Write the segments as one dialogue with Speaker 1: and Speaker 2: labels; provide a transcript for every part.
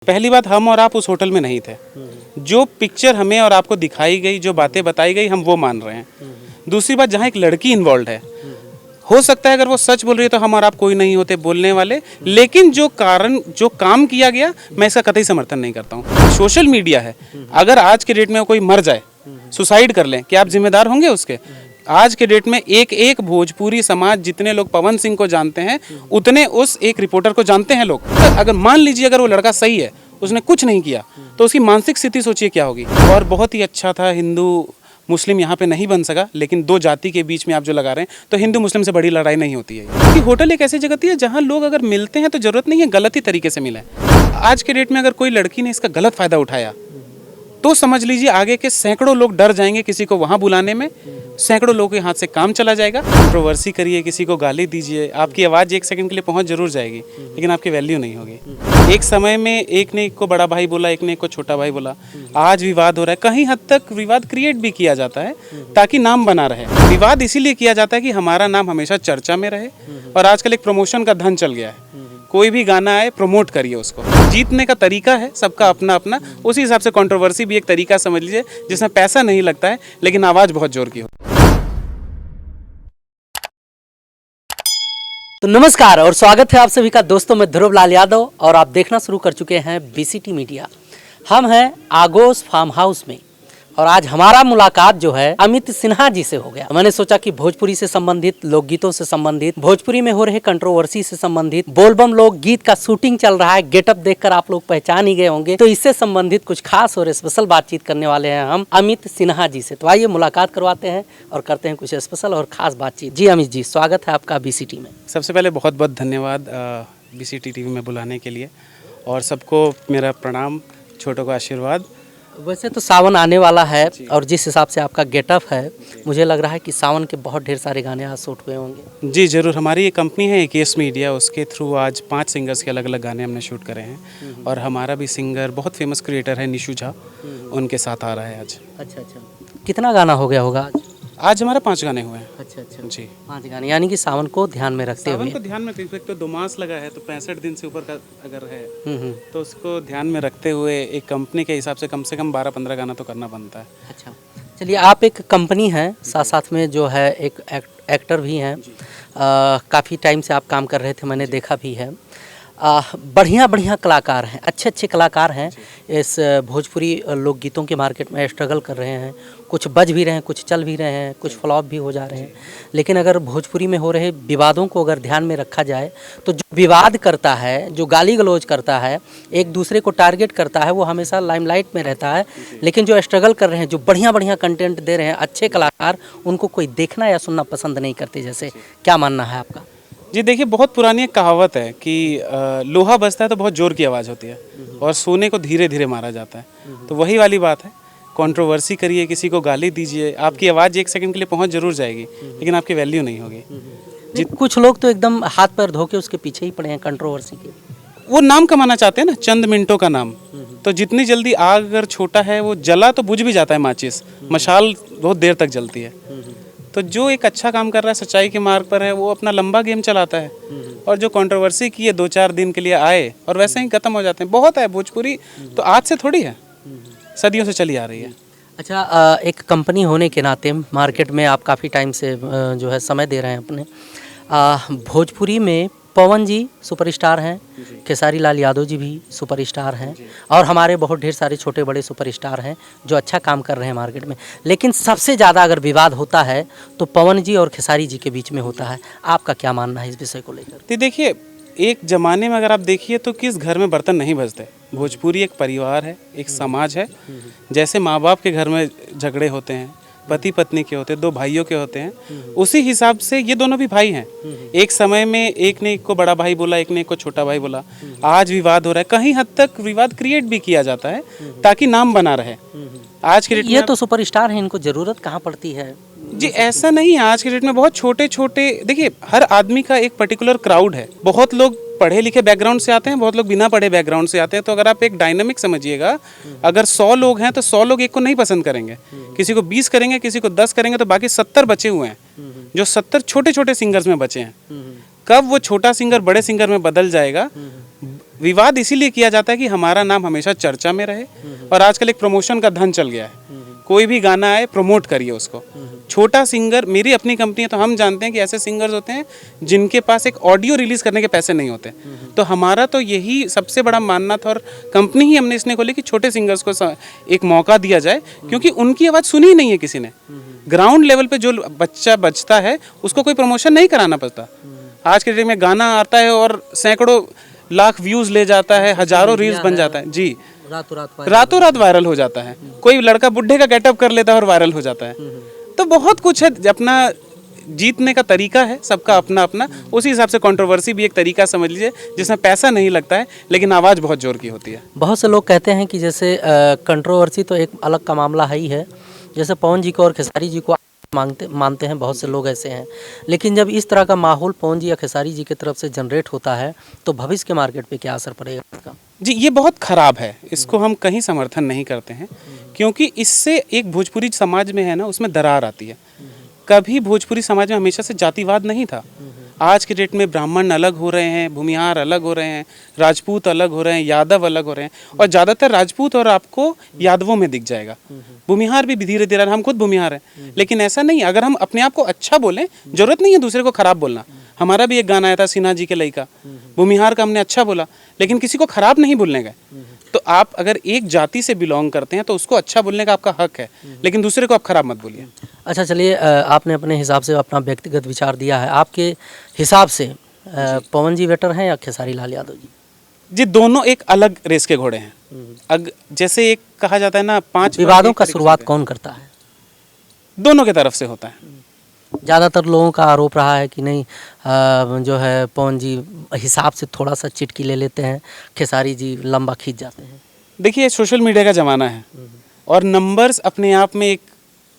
Speaker 1: पहली बात, हम और आप उस होटल में नहीं थे। जो पिक्चर हमें और आपको दिखाई गई, जो बातें बताई गई, हम वो मान रहे हैं। दूसरी बात, जहाँ एक लड़की इन्वॉल्व है, हो सकता है अगर वो सच बोल रही है तो हम और आप कोई नहीं होते बोलने वाले, लेकिन जो काम किया गया, मैं इसका कतई समर्थन नहीं करता हूँ। सोशल मीडिया है, अगर आज के डेट में कोई मर जाए, सुसाइड कर लें, क्या आप जिम्मेदार होंगे उसके? आज के डेट में एक एक भोजपुरी समाज, जितने लोग पवन सिंह को जानते हैं उतने उस एक रिपोर्टर को जानते हैं लोग। अगर मान लीजिए अगर वो लड़का सही है, उसने कुछ नहीं किया, तो उसकी मानसिक स्थिति सोचिए क्या होगी। और बहुत ही अच्छा था, हिंदू मुस्लिम यहाँ पे नहीं बन सका, लेकिन दो जाति के बीच में आप जो लगा रहे हैं, तो हिंदू मुस्लिम से बड़ी लड़ाई नहीं होती है। क्योंकि होटल एक ऐसी जगह है जहाँ लोग अगर मिलते हैं तो जरूरत नहीं है गलत ही तरीके से मिले। आज के डेट में अगर कोई लड़की ने इसका गलत फायदा उठाया तो समझ लीजिए आगे के सैकड़ों लोग डर जाएंगे किसी को वहाँ बुलाने में, सैकड़ों लोगों के हाथ से काम चला जाएगा। कंट्रोवर्सी करिए, किसी को गाली दीजिए, आपकी आवाज़ एक सेकंड के लिए पहुँच जरूर जाएगी, लेकिन आपकी वैल्यू नहीं होगी। एक समय में एक ने एक को बड़ा भाई बोला, एक ने एक को छोटा भाई बोला, आज विवाद हो रहा है। कहीं हद तक विवाद क्रिएट भी किया जाता है ताकि नाम बना रहे। विवाद इसीलिए किया जाता है कि हमारा नाम हमेशा चर्चा में रहे। और आजकल एक प्रमोशन का धन चल गया है, कोई भी गाना आए प्रमोट करिए उसको। जीतने का तरीका है सबका अपना अपना, उसी हिसाब से कंट्रोवर्सी भी एक तरीका समझ लीजिए जिसमें पैसा नहीं लगता है लेकिन आवाज़ बहुत जोर की हो।
Speaker 2: तो नमस्कार और स्वागत है आप सभी का दोस्तों, मैं ध्रुव लाल यादव और आप देखना शुरू कर चुके हैं बीसीटी मीडिया। हम हैं आगोश फार्म हाउस में और आज हमारा मुलाकात जो है अमित सिन्हा जी से हो गया। मैंने सोचा कि भोजपुरी से संबंधित, लोकगीतों से संबंधित, भोजपुरी में हो रहे कंट्रोवर्सी से संबंधित, बोलबम लोकगीत का शूटिंग चल रहा है, गेटअप देखकर आप लोग पहचान ही गए होंगे, तो इससे संबंधित कुछ खास और स्पेशल बातचीत करने वाले हैं हम अमित सिन्हा जी से। तो आइए मुलाकात करवाते हैं और करते हैं कुछ स्पेशल और खास बातचीत। जी अमित जी, स्वागत है आपका बीसीटी में।
Speaker 1: सबसे पहले बहुत बहुत धन्यवाद बीसीटी टीवी में बुलाने के लिए, और सबको मेरा प्रणाम, छोटों का आशीर्वाद।
Speaker 2: वैसे तो सावन आने वाला है और जिस हिसाब से आपका गेटअप है, मुझे लग रहा है कि सावन के बहुत ढेर सारे गाने आज शूट हुए होंगे।
Speaker 1: जी जरूर, हमारी एक कंपनी है केस मीडिया, उसके थ्रू आज 5 सिंगर्स के अलग अलग गाने हमने शूट करे हैं। और हमारा भी सिंगर बहुत फेमस क्रिएटर है निशु झा, उनके साथ आ रहा है आज।
Speaker 2: अच्छा, कितना गाना हो गया होगा आज?
Speaker 1: आज हमारा 5 गाने हुए हैं।
Speaker 2: अच्छा
Speaker 1: जी,
Speaker 2: 5 गाने, यानी कि सावन को ध्यान में रखते हुए।
Speaker 1: सावन को ध्यान में, क्योंकि तो 2 मास लगा है, तो 65 दिन से ऊपर का अगर है तो उसको ध्यान में रखते हुए एक कंपनी के हिसाब से कम 12-15 गाना तो करना बनता है।
Speaker 2: अच्छा, चलिए, आप एक कंपनी है, साथ साथ में जो है एक एक्टर भी हैं। काफ़ी टाइम से आप काम कर रहे थे, मैंने देखा भी है। बढ़िया बढ़िया कलाकार हैं, अच्छे अच्छे कलाकार हैं, इस भोजपुरी लोकगीतों के मार्केट में स्ट्रगल कर रहे हैं। कुछ बज भी रहे हैं, कुछ चल भी रहे हैं, कुछ फ्लॉप भी हो जा रहे हैं। लेकिन अगर भोजपुरी में हो रहे विवादों को अगर ध्यान में रखा जाए तो जो विवाद करता है, जो गाली गलौज करता है, एक दूसरे को टारगेट करता है, वो हमेशा लाइमलाइट में रहता है। लेकिन जो स्ट्रगल कर रहे हैं, जो बढ़िया बढ़िया कंटेंट दे रहे हैं, अच्छे कलाकार, उनको कोई देखना या सुनना पसंद नहीं करते। जैसे क्या मानना है आपका?
Speaker 1: जी देखिए, बहुत पुरानी एक कहावत है कि लोहा बजता है तो बहुत ज़ोर की आवाज़ होती है और सोने को धीरे धीरे मारा जाता है। तो वही वाली बात है, कंट्रोवर्सी करिए, किसी को गाली दीजिए, आपकी आवाज़ एक सेकंड के लिए पहुंच जरूर जाएगी, लेकिन आपकी वैल्यू नहीं होगी।
Speaker 2: कुछ लोग तो एकदम हाथ पैर धो के उसके पीछे ही पड़े हैं कंट्रोवर्सी के।
Speaker 1: वो नाम कमाना चाहते हैं ना, चंद मिनटों का नाम। तो जितनी जल्दी आग अगर छोटा है, वो जला तो बुझ भी जाता है, माचिस, मशाल बहुत देर तक जलती है। तो जो एक अच्छा काम कर रहा है, सच्चाई के मार्ग पर है, वो अपना लंबा गेम चलाता है। और जो कंट्रोवर्सी की है, 2-4 दिन के लिए आए और वैसे ही खत्म हो जाते हैं। बहुत है, भोजपुरी तो आज से थोड़ी है, सदियों से चली आ रही है।
Speaker 2: अच्छा, एक कंपनी होने के नाते मार्केट में आप काफ़ी टाइम से जो है समय दे रहे हैं अपने। भोजपुरी में पवन जी सुपरस्टार हैं, खेसारी लाल यादव जी भी सुपरस्टार हैं, और हमारे बहुत ढेर सारे छोटे बड़े सुपरस्टार हैं जो अच्छा काम कर रहे हैं मार्केट में। लेकिन सबसे ज़्यादा अगर विवाद होता है तो पवन जी और खेसारी जी के बीच में होता है। आपका क्या मानना है इस विषय को लेकर?
Speaker 1: तो देखिए, एक ज़माने में अगर आप देखिए तो किस घर में बर्तन नहीं बजते। भोजपुरी एक परिवार है, एक समाज है। जैसे माँ बाप के घर में झगड़े होते हैं, पति पत्नी के होते हैं, 2 भाइयों के होते हैं, उसी हिसाब से ये दोनों भी भाई हैं। एक समय में एक ने एक को बड़ा भाई बोला, एक ने एक को छोटा भाई बोला, आज विवाद हो रहा है। कहीं हद तक विवाद क्रिएट भी किया जाता है ताकि नाम बना रहे। आज के डेट में
Speaker 2: ये तो सुपरस्टार हैं, इनको ज़रूरत कहाँ पड़ती है?
Speaker 1: जी ऐसा नहीं है। आज के डेट में बहुत छोटे छोटे, देखिए हर आदमी का एक पर्टिकुलर क्राउड है। बहुत लोग पढ़े लिखे बैकग्राउंड से आते हैं, बहुत लोग बिना पढ़े बैकग्राउंड से आते हैं। तो अगर आप एक डायनामिक समझिएगा, अगर 100 लोग हैं तो 100 लोग एक को नहीं पसंद करेंगे, किसी को 20 करेंगे, किसी को 10 करेंगे, तो बाकी 70 बचे हुए हैं, जो 70 छोटे छोटे सिंगर्स में बचे हैं। कब वो छोटा सिंगर बड़े सिंगर में बदल जाएगा, विवाद इसीलिए किया जाता है कि हमारा नाम हमेशा चर्चा में रहे। और आजकल एक प्रमोशन का धन चल गया है, कोई भी गाना आए प्रमोट करिए उसको। छोटा सिंगर, मेरी अपनी कंपनी है तो हम जानते हैं कि ऐसे सिंगर्स होते हैं जिनके पास एक ऑडियो रिलीज करने के पैसे नहीं होते। तो हमारा तो यही सबसे बड़ा मानना था, और कंपनी ही हमने इसने खोली कि छोटे सिंगर्स को एक मौका दिया जाए, क्योंकि उनकी आवाज़ सुनी ही नहीं है किसी ने। ग्राउंड लेवल पे जो बच्चा बजता है उसको कोई प्रमोशन नहीं कराना पड़ता। आज के डेट में गाना आता है और सैकड़ों लाख व्यूज ले जाता है, हजारों रील्स बन जाता है जी, रातों रात वायरल हो जाता है। कोई लड़का बुढ़े का गेटअप कर लेता है और वायरल हो जाता है। तो बहुत कुछ है, अपना जीतने का तरीका है सबका अपना अपना। उसी हिसाब से कंट्रोवर्सी भी एक तरीका समझ लीजिए जिसमें पैसा नहीं लगता है लेकिन आवाज़ बहुत जोर की होती है।
Speaker 2: बहुत से लोग कहते हैं कि जैसे कंट्रोवर्सी तो एक अलग का मामला है ही है, जैसे पवन जी को और खेसारी जी को मानते हैं, बहुत से लोग ऐसे हैं। लेकिन जब इस तरह का माहौल पवन जी या खेसारी जी की तरफ से जनरेट होता है तो भविष्य के मार्केट पे क्या असर पड़ेगा इसका?
Speaker 1: जी, ये बहुत ख़राब है, इसको हम कहीं समर्थन नहीं करते हैं, क्योंकि इससे एक भोजपुरी समाज में है ना, उसमें दरार आती है। कभी भोजपुरी समाज में हमेशा से जातिवाद नहीं था। आज के डेट में ब्राह्मण अलग हो रहे हैं, भूमिहार अलग हो रहे हैं, राजपूत अलग हो रहे हैं, यादव अलग हो रहे हैं, और ज़्यादातर राजपूत और आपको यादवों में दिख जाएगा। भूमिहार भी धीरे धीरे, हम खुद भूमिहार हैं, लेकिन ऐसा नहीं। अगर हम अपने आप को अच्छा बोलें, जरूरत नहीं है दूसरे को खराब बोलना। हमारा भी एक गाना आया था सिन्हा जी के लइका, भूमिहार का हमने अच्छा बोला, लेकिन किसी को खराब नहीं बोलने गए। तो आप अगर एक जाति से बिलोंग करते हैं तो उसको अच्छा बोलने का आपका हक है, लेकिन दूसरे को आप खराब मत बोलिए।
Speaker 2: अच्छा, चलिए, आपने अपने हिसाब से अपना व्यक्तिगत विचार दिया है। आपके हिसाब से पवन जी बेटर हैं या खेसारी लाल यादव जी?
Speaker 1: जी, दोनों एक अलग रेस के घोड़े हैं। जैसे एक कहा जाता है ना, 5
Speaker 2: विवादों का शुरुआत कौन करता है?
Speaker 1: दोनों की तरफ से होता है।
Speaker 2: ज़्यादातर लोगों का आरोप रहा है कि नहीं, जो है पवन जी हिसाब से थोड़ा सा चिटकी ले लेते हैं, खेसारी जी लंबा खींच जाते हैं।
Speaker 1: देखिए, सोशल मीडिया का ज़माना है और नंबर्स अपने आप में एक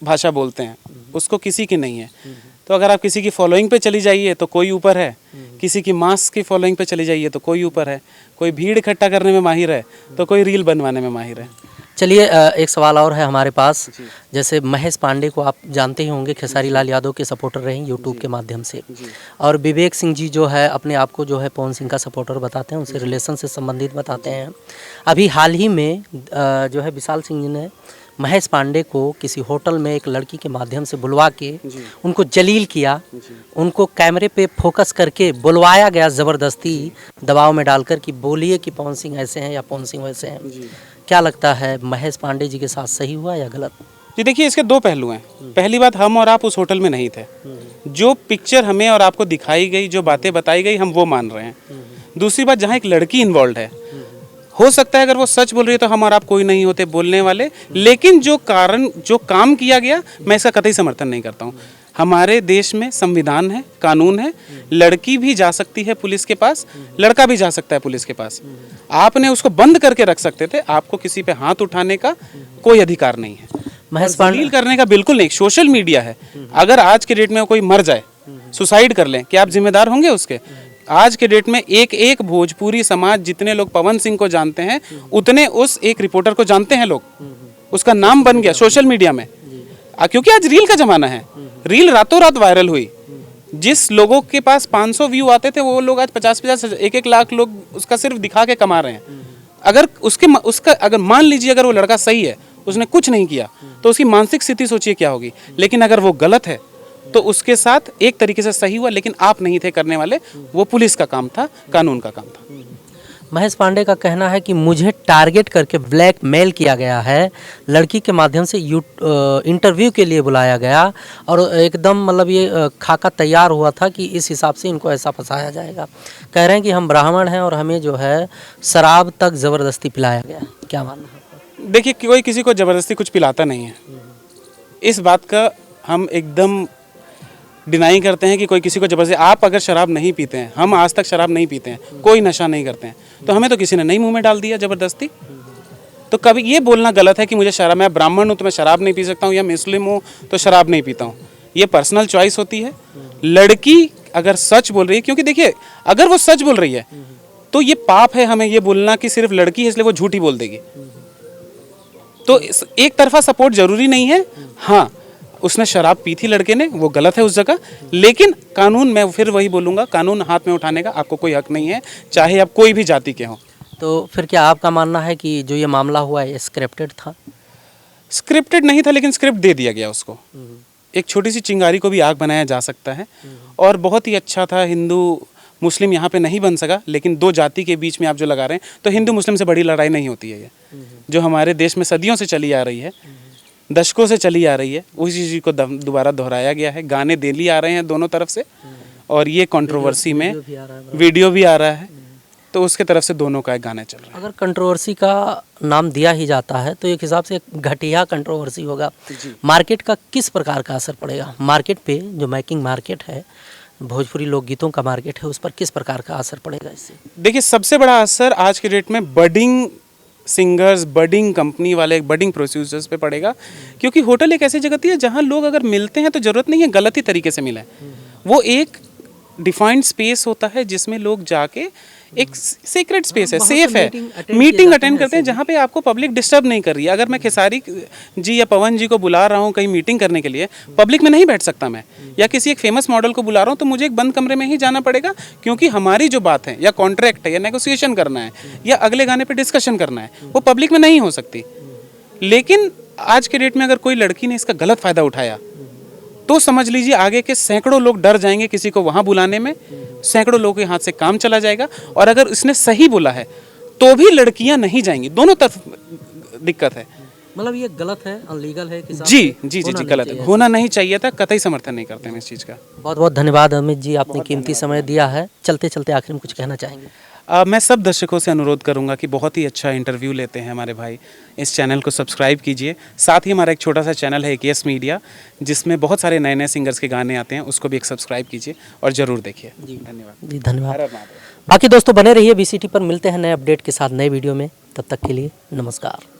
Speaker 1: भाषा बोलते हैं, उसको किसी की नहीं है। तो अगर आप किसी की फॉलोइंग पे चली जाइए तो कोई ऊपर है, किसी की मास की फॉलोइंग पे चली जाइए तो कोई ऊपर है, कोई भीड़ इकट्ठा करने में माहिर है तो कोई रील बनवाने में माहिर है।
Speaker 2: चलिए, एक सवाल और है हमारे पास। जैसे महेश पांडे को आप जानते ही होंगे, खेसारी लाल यादव के सपोर्टर रहे यूट्यूब के माध्यम से, और विवेक सिंह जी जो है अपने आप को जो है पवन सिंह का सपोर्टर बताते हैं, उनसे रिलेशन से संबंधित बताते हैं। अभी हाल ही में जो है विशाल सिंह जी ने महेश पांडे को किसी होटल में एक लड़की के माध्यम से बुलवा के उनको जलील किया, उनको कैमरे पे फोकस करके बुलवाया गया ज़बरदस्ती दबाव में डालकर कि बोलिए कि पवन सिंह ऐसे हैं या पवन सिंह वैसे हैं। क्या लगता है, महेश पांडे जी के साथ सही हुआ या गलत?
Speaker 1: जी देखिए, इसके दो पहलू हैं। पहली बात, हम और आप उस होटल में नहीं थे। जो पिक्चर हमें और आपको दिखाई गई, जो बातें बताई गई, हम वो मान रहे हैं। दूसरी बात, जहाँ एक लड़की इन्वॉल्व है, हो सकता है अगर वो सच बोल रही है तो हम और आप कोई नहीं होते बोलने वाले, लेकिन जो काम किया गया, मैं इसका कतई समर्थन नहीं करता हूँ। हमारे देश में संविधान है, कानून है, लड़की भी जा सकती है पुलिस के पास, लड़का भी जा सकता है पुलिस के पास। आपने उसको बंद करके रख सकते थे, आपको किसी पे हाथ उठाने का कोई अधिकार नहीं है,
Speaker 2: महेश पांडे
Speaker 1: करने का बिल्कुल नहीं। सोशल मीडिया है, अगर आज के डेट में कोई मर जाए, सुसाइड कर ले, क्या आप जिम्मेदार होंगे उसके? आज के डेट में एक भोजपुरी समाज, जितने लोग पवन सिंह को जानते हैं उतने उस एक रिपोर्टर को जानते हैं लोग। उसका नाम बन गया सोशल मीडिया में, क्योंकि आज रील का जमाना है। रील रातों रात वायरल हुई। जिस लोगों के पास 500 व्यू आते थे, वो लोग आज 50-50 1-1 लाख लोग उसका सिर्फ दिखा के कमा रहे हैं। अगर उसका अगर मान लीजिए अगर वो लड़का सही है, उसने कुछ नहीं किया, तो उसकी मानसिक स्थिति सोचिए क्या होगी। लेकिन अगर वो गलत है तो उसके साथ एक तरीके से सही हुआ, लेकिन आप नहीं थे करने वाले, वो पुलिस का काम था, कानून का काम था।
Speaker 2: महेश पांडे का कहना है कि मुझे टारगेट करके ब्लैकमेल किया गया है, लड़की के माध्यम से इंटरव्यू के लिए बुलाया गया, और एकदम मतलब ये खाका तैयार हुआ था कि इस हिसाब से इनको ऐसा फंसाया जाएगा। कह रहे हैं कि हम ब्राह्मण हैं और हमें जो है शराब तक ज़बरदस्ती पिलाया गया। क्या मानना है?
Speaker 1: देखिए, कोई किसी को ज़बरदस्ती कुछ पिलाता नहीं है। इस बात का हम एकदम डिनाई करते हैं कि कोई किसी को जबरदस्ती। आप अगर शराब नहीं पीते हैं, हम आज तक शराब नहीं पीते हैं, कोई नशा नहीं करते हैं, तो हमें तो किसी ने नहीं मुंह में डाल दिया ज़बरदस्ती। तो कभी ये बोलना गलत है कि मुझे शराब, मैं ब्राह्मण हूँ तो मैं शराब नहीं पी सकता हूँ, या मुस्लिम हूँ तो शराब नहीं पीता हूँ। ये पर्सनल चॉइस होती है। लड़की अगर सच बोल रही है, क्योंकि देखिए अगर वो सच बोल रही है तो ये पाप है हमें ये बोलना कि सिर्फ लड़की है इसलिए वो झूठी बोल देगी। तो एक तरफा सपोर्ट जरूरी नहीं है। हाँ, उसने शराब पी थी लड़के ने, वो गलत है उस जगह, लेकिन कानून, मैं फिर वही बोलूँगा, कानून हाथ में उठाने का आपको कोई हक नहीं है, चाहे आप कोई भी जाति के हों।
Speaker 2: तो फिर क्या आपका मानना है कि जो ये मामला हुआ है स्क्रिप्टेड था?
Speaker 1: स्क्रिप्टेड नहीं था, लेकिन स्क्रिप्ट दे दिया गया उसको। एक छोटी सी चिंगारी को भी आग बनाया जा सकता है, और बहुत ही अच्छा था। हिंदू मुस्लिम यहाँ पे नहीं बन सका, लेकिन दो जाति के बीच में आप जो लगा रहे हैं, तो हिंदू मुस्लिम से बड़ी लड़ाई नहीं होती है ये, जो हमारे देश में सदियों से चली आ रही है, दशकों से चली आ रही है। उसी चीज़ को दोबारा दोहराया गया है। गाने डेली आ रहे हैं दोनों तरफ से, और ये कंट्रोवर्सी में वीडियो भी आ रहा है, तो उसके तरफ से दोनों का एक गाना चल रहा है।
Speaker 2: अगर कंट्रोवर्सी का नाम दिया ही जाता है तो एक हिसाब से घटिया कंट्रोवर्सी होगा। मार्केट का किस प्रकार का असर पड़ेगा? मार्केट पे जो मेकिंग मार्केट है, भोजपुरी लोकगीतों का मार्केट है, उस पर किस प्रकार का असर पड़ेगा इससे?
Speaker 1: देखिए, सबसे बड़ा असर आज के डेट में बडिंग सिंगर्स, बडिंग कंपनी वाले, बडिंग प्रोड्यूसर्स पे पड़ेगा, क्योंकि होटल एक ऐसी जगह है जहाँ लोग अगर मिलते हैं तो ज़रूरत नहीं है गलत ही तरीके से मिले। वो एक डिफाइंड स्पेस होता है जिसमें लोग जाके, एक सीक्रेट स्पेस है, सेफ है, मीटिंग अटेंड करते हैं, जहाँ पे आपको पब्लिक डिस्टर्ब नहीं कर रही है। अगर मैं खेसारी जी या पवन जी को बुला रहा हूँ कहीं मीटिंग करने के लिए, पब्लिक में नहीं बैठ सकता मैं, या किसी एक फेमस मॉडल को बुला रहा हूँ तो मुझे एक बंद कमरे में ही जाना पड़ेगा, क्योंकि हमारी जो बात है, या कॉन्ट्रैक्ट है, या नेगोशिएशन करना है, या अगले गाने पर डिस्कशन करना है, वो पब्लिक में नहीं हो सकती। लेकिन आज के डेट में अगर कोई लड़की ने इसका गलत फ़ायदा उठाया तो समझ लीजिए आगे के सैकड़ों लोग डर जाएंगे किसी को वहाँ बुलाने में, सैकड़ों लोगों के हाथ से काम चला जाएगा। और अगर इसने सही बोला है तो भी लड़कियां नहीं जाएंगी, दोनों तरफ दिक्कत है।
Speaker 2: मतलब ये गलत है, अनलीगल है कि
Speaker 1: जी जी जी जी गलत है, होना नहीं चाहिए था, कतई समर्थन नहीं करते हैं इस चीज़ का।
Speaker 2: बहुत बहुत धन्यवाद अमित जी, आपने कीमती समय दिया है। चलते चलते आखिर में कुछ कहना चाहेंगे?
Speaker 1: मैं सब दर्शकों से अनुरोध करूंगा कि बहुत ही अच्छा इंटरव्यू लेते हैं हमारे भाई, इस चैनल को सब्सक्राइब कीजिए। साथ ही हमारा एक छोटा सा चैनल है केएस मीडिया, जिसमें बहुत सारे नए नए सिंगर्स के गाने आते हैं, उसको भी एक सब्सक्राइब कीजिए और ज़रूर देखिए। धन्यवाद
Speaker 2: जी, धन्यवाद।
Speaker 1: हर हर महादेव।
Speaker 2: बाकी दोस्तों बने रहिए बीसीटी पर, मिलते हैं नए अपडेट के साथ नए वीडियो में, तब तक के लिए नमस्कार।